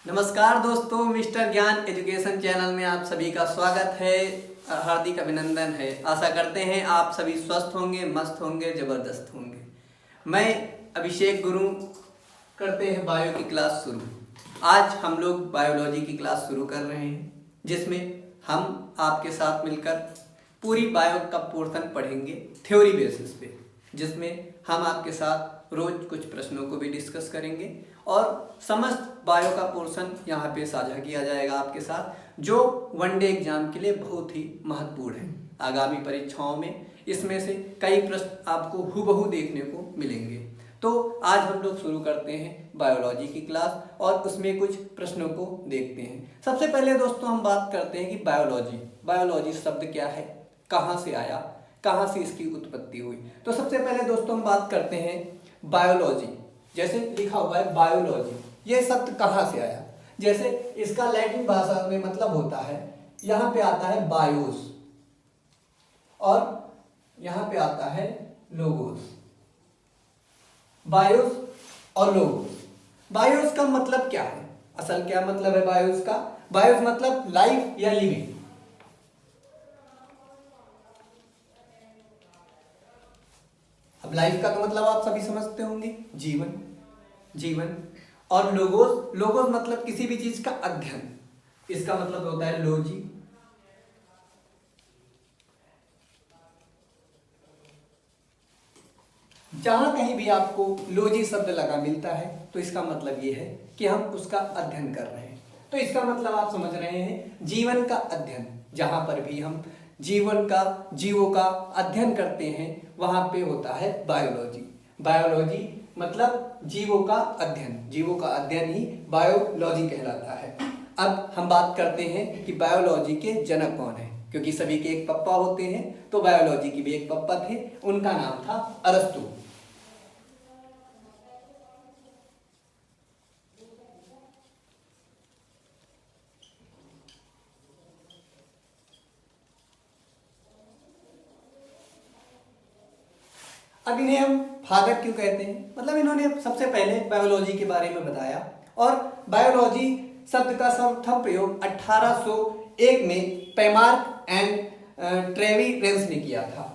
नमस्कार दोस्तों, मिस्टर ज्ञान एजुकेशन चैनल में आप सभी का स्वागत है। हार्दिक अभिनंदन है। आशा करते हैं आप सभी स्वस्थ होंगे, मस्त होंगे, ज़बरदस्त होंगे। मैं अभिषेक गुरु करते हैं बायो की क्लास शुरू। आज हम लोग बायोलॉजी की क्लास शुरू कर रहे हैं, जिसमें हम आपके साथ मिलकर पूरी बायो का पोर्शन पढ़ेंगे थ्योरी बेसिस पे, जिसमें हम आपके साथ रोज कुछ प्रश्नों को भी डिस्कस करेंगे और समस्त बायो का पोर्शन यहाँ पे साझा किया जाएगा आपके साथ, जो वनडे एग्जाम के लिए बहुत ही महत्वपूर्ण है। आगामी परीक्षाओं में इसमें से कई प्रश्न आपको हूबहू देखने को मिलेंगे। तो आज हम लोग शुरू करते हैं बायोलॉजी की क्लास और उसमें कुछ प्रश्नों को देखते हैं। सबसे पहले दोस्तों हम बात करते हैं कि बायोलॉजी शब्द क्या है, कहाँ से आया, कहाँ से इसकी उत्पत्ति हुई। तो सबसे पहले दोस्तों हम बात करते हैं बायोलॉजी। जैसे लिखा हुआ है बायोलॉजी, ये शब्द कहाँ से आया। जैसे इसका लैटिन भाषा में मतलब होता है, यहाँ पे आता है बायोस और यहाँ पे आता है लोगोस। बायोस और लोगोस। बायोस का मतलब क्या है, असल क्या मतलब है बायोस का? बायोस मतलब लाइफ या लिविंग। अब लाइफ का तो मतलब आप सभी समझते होंगे, जीवन। और लोगोस मतलब किसी भी चीज का अध्ययन, इसका मतलब होता है लॉजी। जहां कहीं भी आपको लॉजी शब्द लगा मिलता है तो इसका मतलब ये है कि हम उसका अध्ययन कर रहे हैं। तो इसका मतलब आप समझ रहे हैं जीवन का अध्ययन। जहां पर भी हम जीवों का अध्ययन करते हैं वहां पे होता है बायोलॉजी। बायोलॉजी मतलब जीवों का अध्ययन ही बायोलॉजी कहलाता है। अब हम बात करते हैं कि बायोलॉजी के जनक कौन है, क्योंकि सभी के एक पप्पा होते हैं, तो बायोलॉजी के भी एक पप्पा थे, उनका नाम था अरस्तु। अब इन्हें हम फादर क्यों कहते हैं? मतलब इन्होंने सबसे पहले बायोलॉजी के बारे में बताया और बायोलॉजी शब्द का सर्वप्रथम प्रयोग 1801 में पेमार्क एंड ट्रेविरेंस ने किया था।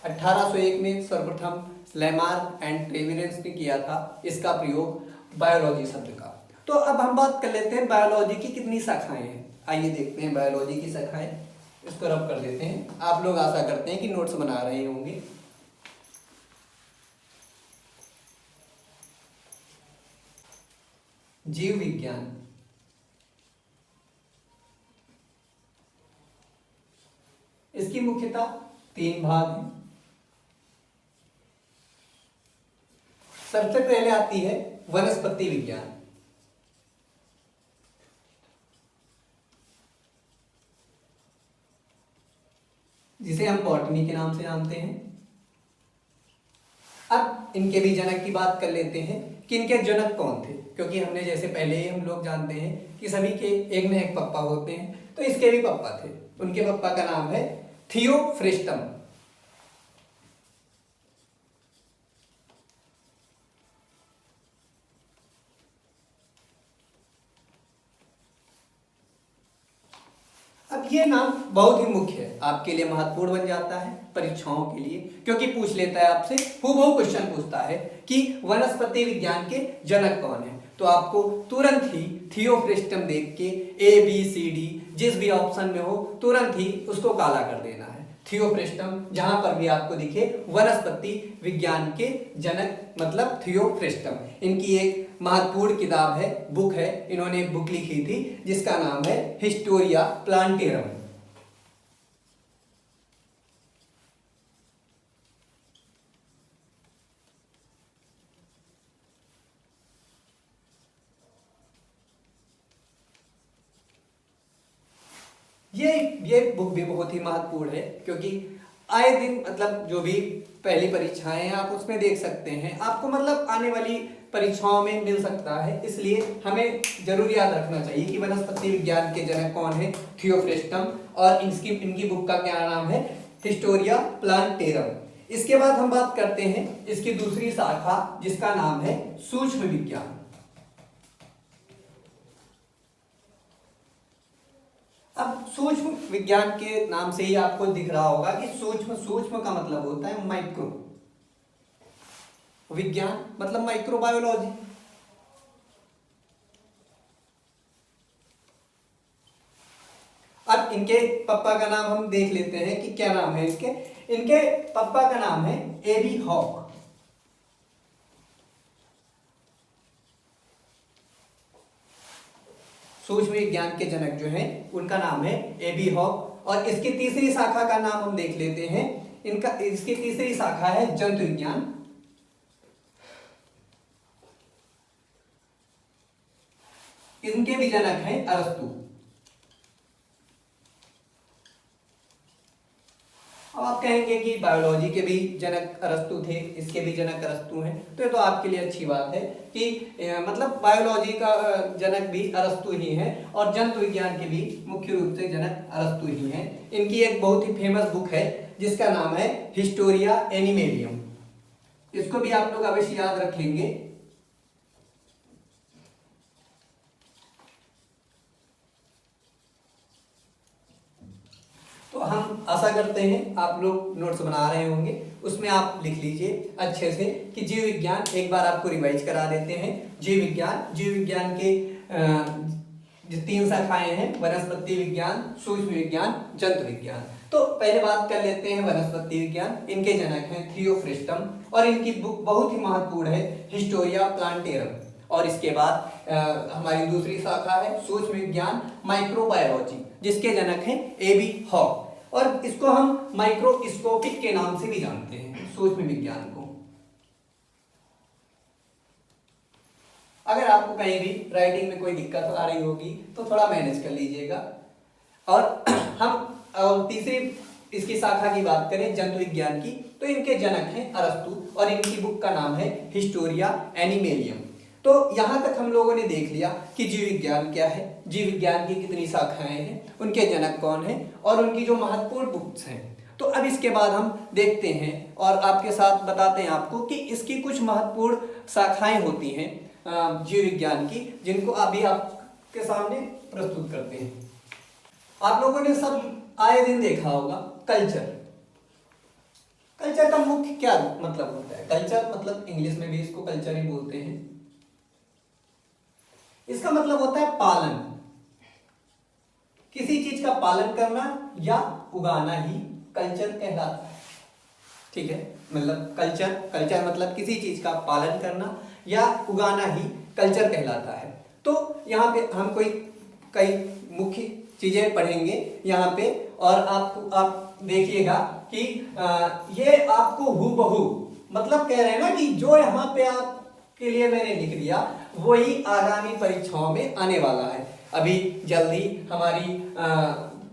अठारह सौ एक में सर्वप्रथम लेमार्क एंड ट्रेविरेंस ने किया था इसका प्रयोग बायोलॉजी शब्द का। तो अब हम बात कर लेते हैं बायोलॉजी की कितनी शाखाएं हैं। आइए देखते हैं बायोलॉजी की शाखाएं। इसको रब कर देते हैं। आप लोग आशा करते हैं कि नोट्स बना रहे होंगे। जीव विज्ञान, इसकी मुख्यतः 3 भाग हैं। सबसे पहले आती है वनस्पति विज्ञान, जिसे हम बॉटनी के नाम से जानते हैं। अब इनके भी जनक की बात कर लेते हैं कि इनके जनक कौन थे, क्योंकि हमने जैसे पहले ही हम लोग जानते हैं कि सभी के एक न एक पप्पा होते हैं, तो इसके भी पप्पा थे। उनके पप्पा का नाम है थियोफ्रिस्टम। अब ये नाम बहुत ही मुख्य है, आपके लिए महत्वपूर्ण बन जाता है परीक्षाओं के लिए, क्योंकि पूछ लेता है आपसे, हूबहू क्वेश्चन पूछता है कि वनस्पति विज्ञान के जनक कौन है। तो आपको तुरंत ही थियोफ्रिस्टम देख के ABCD जिस भी ऑप्शन में हो तुरंत ही उसको काला कर देना है। थियोफ्रिस्टम जहां पर भी आपको दिखे वनस्पति विज्ञान के जनक मतलब थियोफ्रिस्टम। इनकी एक महत्वपूर्ण किताब है, बुक है, इन्होंने एक बुक लिखी थी जिसका नाम है हिस्टोरिया प्लांटेरम। ये बुक भी बहुत ही महत्वपूर्ण है, क्योंकि आए दिन मतलब जो भी पहली परीक्षाएं हैं आप उसमें देख सकते हैं, आपको मतलब आने वाली परीक्षाओं में मिल सकता है, इसलिए हमें जरूर याद रखना चाहिए कि वनस्पति विज्ञान के जनक कौन है, थियोफ्रेस्टम, और इनकी बुक का क्या नाम है, हिस्टोरिया प्लांटेरम। इसके बाद हम बात करते हैं इसकी दूसरी शाखा जिसका नाम है सूक्ष्म विज्ञान। अब सूक्ष्म विज्ञान के नाम से ही आपको दिख रहा होगा कि सूक्ष्म, सूक्ष्म का मतलब होता है माइक्रो, विज्ञान मतलब माइक्रोबायोलॉजी। अब इनके पापा का नाम हम देख लेते हैं कि क्या नाम है इनके पापा का नाम है एबी हॉक। सूक्ष्म विज्ञान के जनक जो हैं उनका नाम है एबी हॉक। और इसकी तीसरी शाखा का नाम हम देख लेते हैं, इसकी तीसरी शाखा है जंतु विज्ञान। इनके भी जनक हैं अरस्तु। अब आप कहेंगे कि बायोलॉजी के भी जनक अरस्तु थे, इसके भी जनक अरस्तु हैं, तो ये तो आपके लिए अच्छी बात है कि मतलब बायोलॉजी का जनक भी अरस्तु ही है और जंतु विज्ञान के भी मुख्य रूप से जनक अरस्तु ही हैं। इनकी एक बहुत ही फेमस बुक है जिसका नाम है हिस्टोरिया एनिमेलियम। इसको भी आप लोग अवश्य याद रखेंगे। तो हम आशा करते हैं आप लोग नोट्स बना रहे होंगे, उसमें आप लिख लीजिए अच्छे से कि जीव विज्ञान, एक बार आपको रिवाइज करा देते हैं। जीव विज्ञान के जो 3 शाखाएं हैं, वनस्पति विज्ञान, सूक्ष्म विज्ञान, जंतु विज्ञान। तो पहले बात कर लेते हैं वनस्पति विज्ञान। इनके जनक हैं थियोफ्रेस्टम और इनकी बुक बहुत ही महत्वपूर्ण है, हिस्टोरिया प्लांटेरम। और इसके बाद हमारी दूसरी शाखा है सूक्ष्म विज्ञान, माइक्रोबायोलॉजी, जिसके जनक हैं एबी हॉक। और इसको हम माइक्रोस्कोपिक के नाम से भी जानते हैं सूक्ष्म विज्ञान को। अगर आपको कहीं भी राइटिंग में कोई दिक्कत आ रही होगी तो थोड़ा मैनेज कर लीजिएगा। और हम तीसरी इसकी शाखा की बात करें जंतु विज्ञान की, तो इनके जनक हैं अरस्तु और इनकी बुक का नाम है हिस्टोरिया एनिमेलियम। तो यहां तक हम लोगों ने देख लिया कि जीव विज्ञान क्या है, जीव विज्ञान की कितनी शाखाएं हैं, उनके जनक कौन हैं और उनकी जो महत्वपूर्ण बुक्स हैं। तो अब इसके बाद हम देखते हैं और आपके साथ बताते हैं आपको कि इसकी कुछ महत्वपूर्ण शाखाएं होती हैं जीव विज्ञान की, जिनको अभी आपके सामने प्रस्तुत करते हैं। आप लोगों ने सब आए दिन देखा होगा कल्चर। कल्चर का मुख्य क्या मतलब होता है? कल्चर मतलब इंग्लिश में भी इसको कल्चर ही बोलते हैं। इसका मतलब होता है पालन, किसी चीज का पालन करना या उगाना ही कल्चर कहलाता है। ठीक है, मतलब कल्चर मतलब किसी चीज का पालन करना या उगाना ही कल्चर कहलाता है। तो यहाँ पे हम कई मुख्य चीजें पढ़ेंगे यहाँ पे, और आप देखिएगा कि ये आपको हूबहू मतलब कह रहे हैं ना कि जो यहाँ पे आपके लिए मैंने लिख दिया वही आगामी परीक्षाओं में आने वाला है। अभी जल्दी हमारी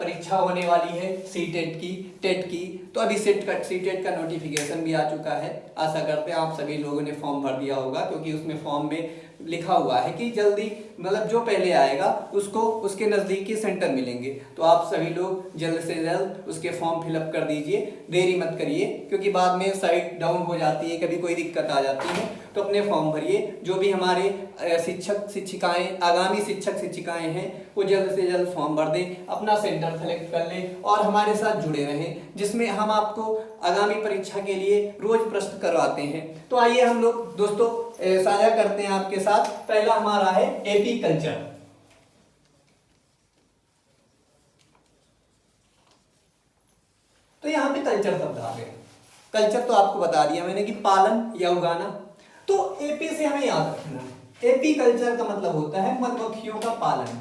परीक्षा होने वाली है सीटेट की, टेट की। तो अभी सीटेट का नोटिफिकेशन भी आ चुका है। आशा करते हैं आप सभी लोगों ने फॉर्म भर दिया होगा, क्योंकि उसमें फॉर्म में लिखा हुआ है कि जल्दी मतलब जो पहले आएगा उसको उसके नज़दीकी सेंटर मिलेंगे। तो आप सभी लोग जल्द से जल्द उसके फॉर्म फिलअप कर दीजिए, देरी मत करिए, क्योंकि बाद में साइट डाउन हो जाती है, कभी कोई दिक्कत आ जाती है। तो अपने फॉर्म भरिए। जो भी हमारे शिक्षक शिक्षिकाएं, आगामी शिक्षक शिक्षिकाएं हैं, वो जल्द से जल्द फॉर्म भर दें, अपना सेंटर सेलेक्ट कर लें और हमारे साथ जुड़े रहें, जिसमें हम आपको आगामी परीक्षा के लिए रोज प्रश्न करवाते हैं। तो आइए हम लोग दोस्तों साझा करते हैं आपके साथ। पहला हमारा है एपी कल्चर। तो यहाँ पे कल्चर शब्द आ गया। कल्चर तो आपको बता दिया मैंने कि पालन या उगाना। तो एपी से हमें याद रखना है, एपी कल्चर का मतलब होता है मधुमक्खियों का पालन।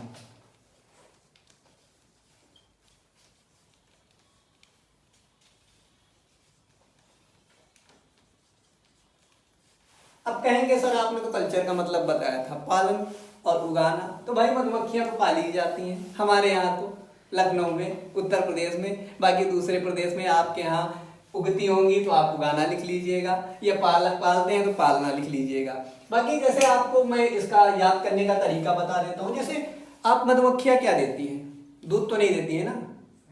अब कहेंगे सर आपने तो कल्चर का मतलब बताया था पालन और उगाना, तो भाई मधुमक्खियां तो पाली जाती हैं हमारे यहाँ, तो लखनऊ में, उत्तर प्रदेश में, बाकी दूसरे प्रदेश में आपके यहाँ उगती होंगी तो आप उगाना लिख लीजिएगा, या पालते हैं तो पालना लिख लीजिएगा। बाकी जैसे आपको मैं इसका याद करने का तरीका बता देता हूँ। जैसे आप मधुमक्खियाँ क्या देती हैं? दूध तो नहीं देती है ना,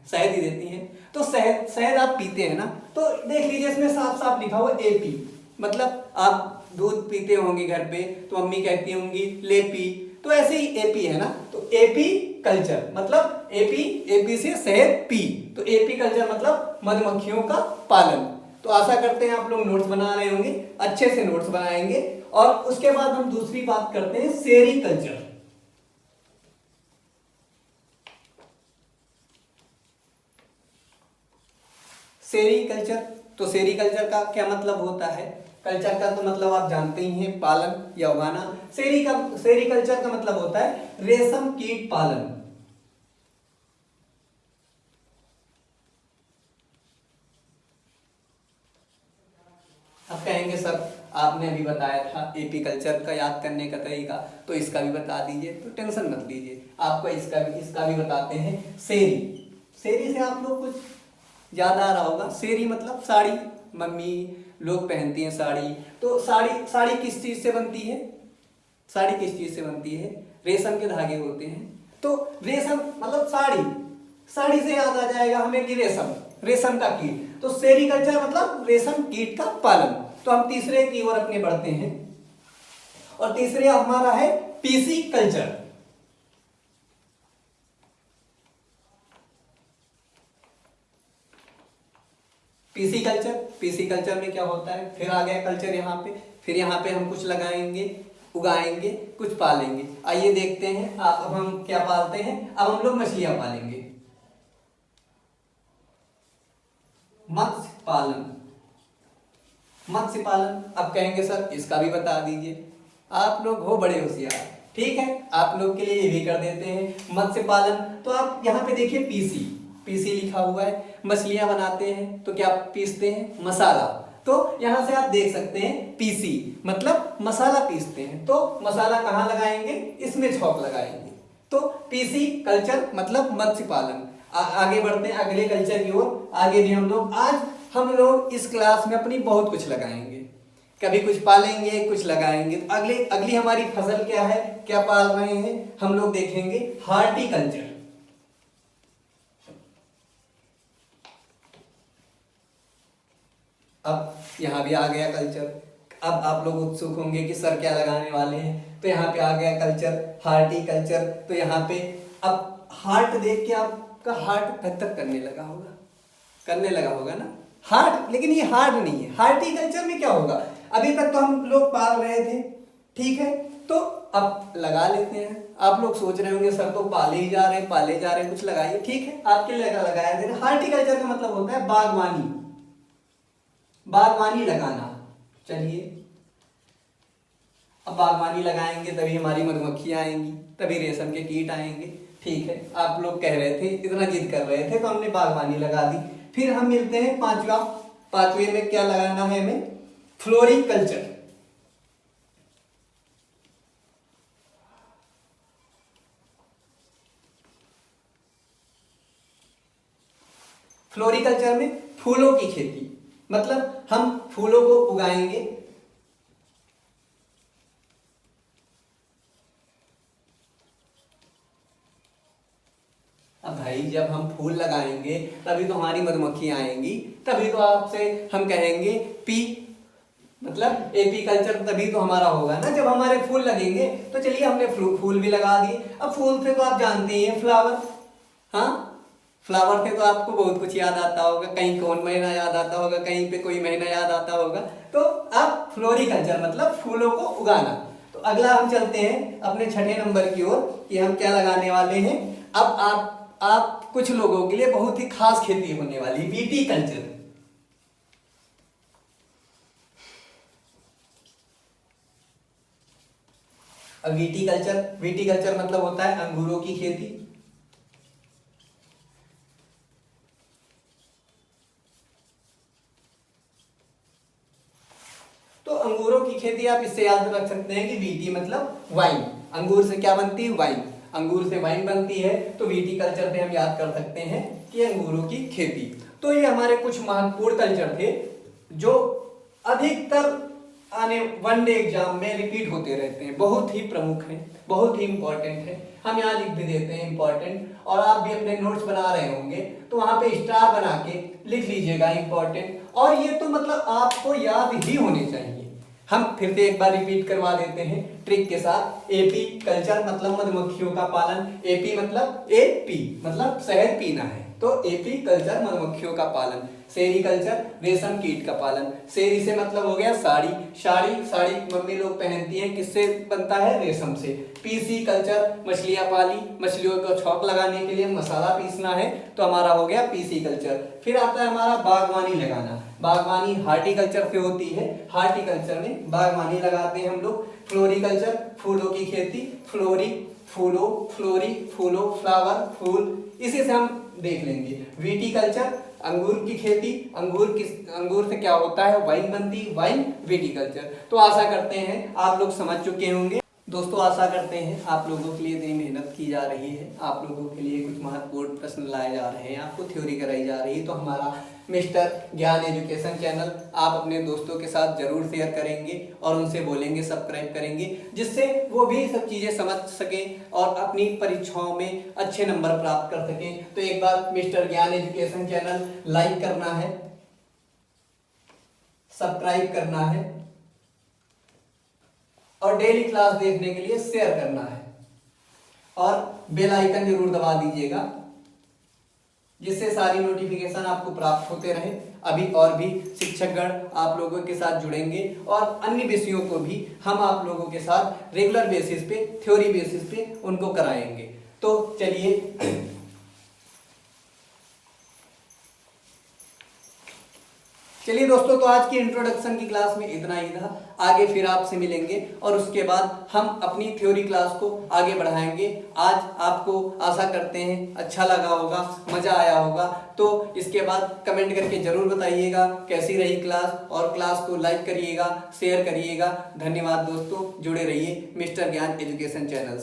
शहद ही देती हैं। तो शहद शहद आप पीते हैं ना, तो देख लीजिए इसमें साफ साफ लिखा हुआ एपी, मतलब आप दूध पीते होंगे घर पे तो मम्मी कहती होंगी ले पी, तो ऐसे ही एपी है ना। तो एपी कल्चर मतलब एपी से शहद पी, तो एपी कल्चर मतलब मधुमक्खियों का पालन। तो आशा करते हैं आप लोग नोट्स बना रहे होंगे, अच्छे से नोट्स बनाएंगे। और उसके बाद हम दूसरी बात करते हैं सेरी कल्चर। सेरी कल्चर, तो सेरी कल्चर का क्या मतलब होता है? कल्चर का तो मतलब आप जानते ही हैं, पालन या उगाना। सेरी कल्चर का मतलब होता है रेशम कीट पालन। अब कहेंगे सर आपने अभी बताया था एपी कल्चर का याद करने का तरीका, तो इसका भी बता दीजिए। तो टेंशन मत लीजिए, आपको इसका भी बताते हैं। सेरी, सेरी से आप लोग कुछ याद आ रहा होगा। सेरी मतलब साड़ी, मम्मी लोग पहनती हैं साड़ी। तो साड़ी किस चीज से बनती है? साड़ी किस चीज से बनती है? रेशम के धागे होते हैं। तो रेशम मतलब साड़ी, साड़ी से याद आ जाएगा हमें कि रेशम का कीट। तो सेरीकल्चर मतलब रेशम कीट का पालन। तो हम तीसरे की ओर अपने बढ़ते हैं, और तीसरे हमारा है पीसी कल्चर। पीसी कल्चर में क्या होता है? फिर आ गया कल्चर यहाँ पे, फिर यहाँ पे हम कुछ लगाएंगे, उगाएंगे, कुछ पालेंगे। आइए देखते हैं अब हम क्या पालते हैं। अब हम लोग मछलियां पालेंगे, मत्स्य पालन। मत्स्य पालन, अब कहेंगे सर इसका भी बता दीजिए। आप लोग हो बड़े होशियार, ठीक है, आप लोग के लिए ये भी कर देते हैं मत्स्य पालन। तो आप यहाँ पे देखिए पीसी लिखा हुआ है। मछलियां बनाते हैं तो क्या पीसते हैं? मसाला। तो यहां से आप देख सकते हैं पीसी मतलब मसाला पीसते हैं। तो मसाला कहाँ लगाएंगे? इसमें छौक लगाएंगे। तो पीसी कल्चर मतलब मत्स्य पालन। आगे बढ़ते हैं अगले कल्चर की ओर। आगे भी हम लोग इस क्लास में अपनी बहुत कुछ लगाएंगे, कभी कुछ पालेंगे, कुछ लगाएंगे। तो अगली हमारी फसल क्या है, क्या पाल रहे हैं हम लोग देखेंगे? हार्टिकल्चर। अब यहाँ भी आ गया कल्चर। अब आप लोग उत्सुक होंगे कि सर क्या लगाने वाले हैं। तो यहाँ पे आ गया कल्चर, हार्टिकल्चर। तो यहाँ पे अब हार्ट देख के आपका हार्ट धक करने लगा होगा ना हार्ट, लेकिन ये हार्ट नहीं है। हार्टिकल्चर में क्या होगा? अभी तक तो हम लोग पाल रहे थे, ठीक है, तो अब लगा लेते हैं। आप लोग सोच रहे होंगे सर तो पाले जा रहे हैं, कुछ लगाइए। ठीक है, आपके लिए लगाया दे रहे। हार्टिकल्चर का मतलब होता है बागवानी लगाना। चलिए, अब बागवानी लगाएंगे तभी हमारी मधुमक्खियां आएंगी, तभी रेशम के कीट आएंगे। ठीक है, आप लोग कह रहे थे, इतना जिद कर रहे थे, तो हमने बागवानी लगा दी। फिर हम मिलते हैं पांचवे में क्या लगाना है हमें? फ्लोरिकल्चर। फ्लोरिकल्चर में फूलों की खेती, मतलब हम फूलों को उगाएंगे। अब भाई जब हम फूल लगाएंगे तभी तो हमारी मधुमक्खियां आएंगी, तभी तो आपसे हम कहेंगे पी मतलब एपी कल्चर, तभी तो हमारा होगा ना जब हमारे फूल लगेंगे। तो चलिए हमने फूल भी लगा दिए। अब फूल से तो आप जानते ही हैं फ्लावर, हाँ फ्लावर से तो आपको बहुत कुछ याद आता होगा, कहीं कौन महीना याद आता होगा, कहीं पे कोई महीना याद आता होगा। तो अब फ्लोरिकल्चर मतलब फूलों को उगाना। तो अगला हम चलते हैं अपने छठे नंबर की ओर कि हम क्या लगाने वाले हैं। अब आप कुछ लोगों के लिए बहुत ही खास खेती होने वाली, विटीकल्चर। अब विटीकल्चर मतलब होता है अंगूरों की खेती। तो अंगूरों की खेती आप इससे याद रख सकते हैं कि वीटी मतलब वाइन। अंगूर से क्या बनती है? वाइन। अंगूर से वाइन बनती है, तो विटीकल्चर से हम याद कर सकते हैं कि अंगूरों की खेती। तो ये हमारे कुछ महत्वपूर्ण कल्चर थे जो अधिकतर आने वनडे एग्जाम में रिपीट होते रहते हैं, बहुत ही प्रमुख हैं, बहुत ही इंपॉर्टेंट है। हम यहाँ लिख भी देते हैं इंपॉर्टेंट, और आप भी अपने नोट्स बना रहे होंगे तो वहां पे स्टार बना के लिख लीजिएगा इंपॉर्टेंट। और ये तो मतलब आपको याद ही होने चाहिए। हम फिर से एक बार रिपीट करवा देते हैं ट्रिक के साथ। एपी कल्चर मतलब मधुमक्खियों का पालन, एपी मतलब एपी मतलब शहद पीना है, तो एपी कल्चर मधुमक्खियों का पालन। सेरीकल्चर रेशम कीट का पालन, सेरी से मतलब हो गया साड़ी, साड़ी मम्मी लोग पहनती हैं, किससे बनता है, रेशम से। पीसी कल्चर मछलियां पाली, मछलियों को छौंक लगाने के लिए मसाला पीसना है, तो हमारा हो गया पीसी कल्चर। फिर आता है हमारा बागवानी लगाना, बागवानी हार्टिकल्चर से होती है, हार्टिकल्चर में बागवानी लगाते हैं हम लोग। फ्लोरिकल्चर फूलों की खेती, फ्लोरी फूलों फ्लावर फूल, इसी से हम देख लेंगे। विटीकल्चर अंगूर की खेती, अंगूर से क्या होता है, वाइन बनती, वाइन विटीकल्चर। तो आशा करते हैं आप लोग समझ चुके होंगे। दोस्तों आशा करते हैं आप लोगों के लिए इतनी मेहनत की जा रही है, आप लोगों के लिए कुछ महत्वपूर्ण प्रश्न लाए जा रहे हैं, आपको थ्योरी कराई जा रही है, तो हमारा मिस्टर ज्ञान एजुकेशन चैनल आप अपने दोस्तों के साथ जरूर शेयर करेंगे और उनसे बोलेंगे, सब्सक्राइब करेंगे, जिससे वो भी सब चीज़ें समझ सकें और अपनी परीक्षाओं में अच्छे नंबर प्राप्त कर सकें। तो एक बार मिस्टर ज्ञान एजुकेशन चैनल लाइक करना है, सब्सक्राइब करना है और डेली क्लास देखने के लिए शेयर करना है, और बेल आइकन जरूर दबा दीजिएगा, जिससे सारी नोटिफिकेशन आपको प्राप्त होते रहे। अभी और भी शिक्षकगण आप लोगों के साथ जुड़ेंगे और अन्य विषयों को भी हम आप लोगों के साथ रेगुलर बेसिस पे, थ्योरी बेसिस पे उनको कराएंगे। तो चलिए दोस्तों, तो आज की इंट्रोडक्शन की क्लास में इतना ही था। आगे फिर आपसे मिलेंगे और उसके बाद हम अपनी थ्योरी क्लास को आगे बढ़ाएंगे। आज आपको आशा करते हैं अच्छा लगा होगा, मजा आया होगा। तो इसके बाद कमेंट करके जरूर बताइएगा कैसी रही क्लास, और क्लास को लाइक करिएगा, शेयर करिएगा। धन्यवाद दोस्तों, जुड़े रहिए मिस्टर ज्ञान एजुकेशन चैनल से।